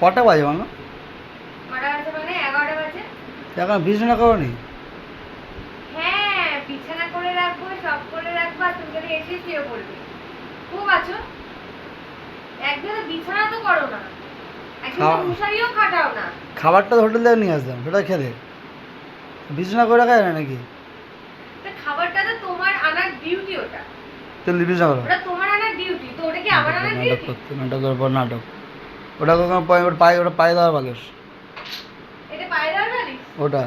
কটা বাজে বলো? কটা বাজে মানে 11টা বাজে। এখন বিছানা করো নি? হ্যাঁ, বিছানা করে রাখবো, সব করে রাখবো, আর তুমি যদি এসে শুয়ে পড়বে। খুব আছো। একদম বিছানা তো করো না, একদম মশারিও খাটাও না। খাবারটা হোটেল থেকে নিয়ে আসলাম, সেটা খেলে বিছানা করে রাখা যায় না নাকি? তো খাবারটা তো তোমার আনার ডিউটি, ওটা চল বিছানা করো। ওটা তোমার আনার ডিউটি, তো ওটা কি আমার আনার নাটক ডিউটি? করতে, নাটকের পর নাটক। ওটা কখন পায়ে দেওয়ার বালিশ। এটা পায়ে দেওয়ার বালিশ? ওটা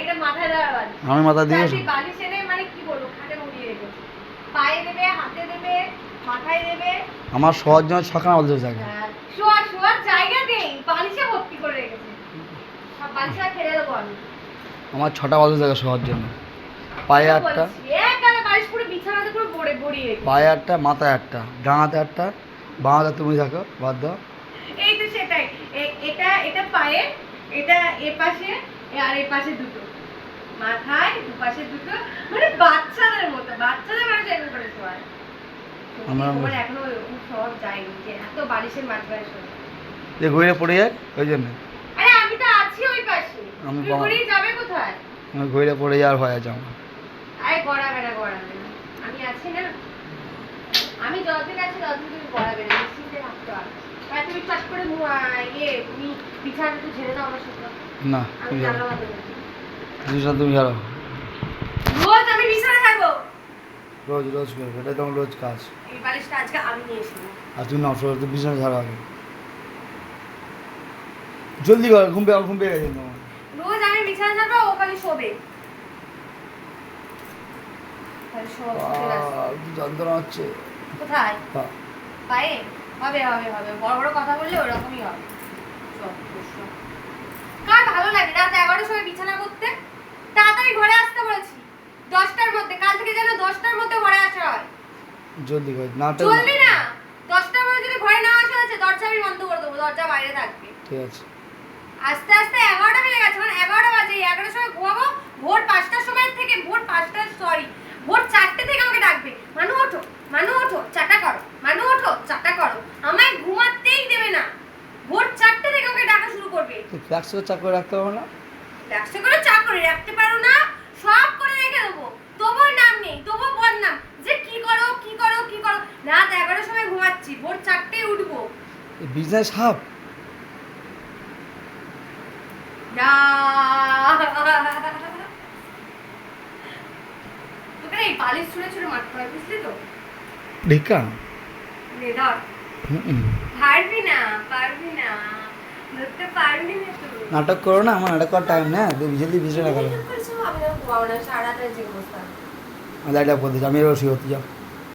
এটা মাথায় দেওয়ার বালিশ। আমি মাথা দিয়েছি। বালিশ এনে মানে কি বলবো, খাটে মুড়িয়ে রেখেছি। পায়ে দেবে, হাতে দেবে, মাথায় দেবে। আমার শোয়ার জন্য ছখানা বালিশ থাকে। শোয়ার জায়গা নেই, বালিশে ভর্তি করে রেখেছি। সব বালিশ আর ফেলে দেবো আমি। আমার 6টা বালিশ থাকে শোয়ার জন্য। পায়ে 8টা, একবারে বালিশ পুরো বিছানাতে পুরো ভরিয়ে রেখেছি। পায়ে 8টা, মাথায় 8টা, ডাঙাতে 8টা, বাঁহাতে তুমি থাকো, বাদ দাও। এই তো সেটাই। এটা পায়ে, এটা এ পাশে, আর এ পাশে দুটো, মাথায় দুপাশে দুটো, মানে বাচ্চাদের মতো, বাচ্চাদের মানুষ এরকম করে শোয়ায়। আমার এখনো ওরকম সব যায়নি যে এত বালিশের মাঝখানে শোয়। যে ঘুরে পড়ে যায় ওই জন্য। আরে আমি তো আছি ওই পাশে, আমি তুমি ঘুরে যাবে কোথায়? আমি ঘুরে পড়ে যাওয়ার ভয় আছে আমার। আরে গড়াবে না, আমি আছি না। আমি যতদিন আছি ততদিন তুমি গড়াবে না, নিশ্চিন্তে থাকতে পারো। আর তুমি চট করে তুমি বিছানাটা একটু ঝেড়ে দাও আমার সাথে। না, আমি তুমি জানলা যাও। বন্ধ করে দিই। বিছানা তুমি যাও। রোজ আমি বিছানায় থাকবো। রোজ রোজ করবে, এটা তোমার রোজ কাজ। এই বালিশটা আজকে আমি নিয়ে এসেছি। আর তুমি না অসুবিধা, তো বিছানা ঝাড়া আগে। জলদি কর, ঘুম পেয়ে গেছে তোমার। রোজ আমি বিছানা ঝাড়বো, ও খালি শোবে। খালি শোবে ব্যাস। যন্ত্রণা হচ্ছে। কোথায়? পায়ে? হবে হবে হবে, বড় বড় কথা বললে ওরকমই হবে। কার ভালো লাগে রাত 11টার সময় বিছানা করতে? তাড়াতাড়ি ঘরে আসতে বলেছি 10টার মধ্যে, কাল থেকে যেন 10টার মধ্যে ঘরে আসা হয়। জলদি কর, না জলদি না, 10টার মধ্যে যদি ঘরে না আসা হয়েছে দরজা আমি বন্ধ করে দেবো, দরজা বাইরে থাকবে। ঠিক আছে। আস্তে আস্তে 11টা বেজে গেছে, মানে 11টা বাজে, 11টার সময় ঘুমাবো। ভোর 5টার সময় থেকে, ভোর 4টে থেকে আমাকে ডাকবে, মানু ওঠো, মানু ওঠো, চাটা করো, মানু ওঠো, চাটা করো। আমায় ঘুমাতেই দেবে না, ভোর 4টে থেকে আমাকে ডাকা শুরু করবে। তো ফ্ল্যাক্স করে চাক করে রাখতে পারবো না? ফ্ল্যাক্সে করে চা করে রাখতে পারো না? সব করে রেখে দেবো, তবুও নাম নেই, তবুও বদনাম যে কি করো কি করো কি করো। রাত 11টার সময় ঘুমাচ্ছি, ভোর 4টেই উঠবো। এই বিজনেস সাপ। তোকে এই বালিশ ছুঁড়ে ছুঁড়ে মারতে হয়, বুঝলি তো? ঢিকা ধর, পারবি না, ধরতে পারবি না তুই। নাটক করো না, আমার নাটক করার টাইম না। জলদি বিছানা করো। আমি ঘুমাবো না, সারা রাত জেগে বসতাম। লাইট অফ করে দিচ্ছি, আমি এবার শুয়ে হতে যাও।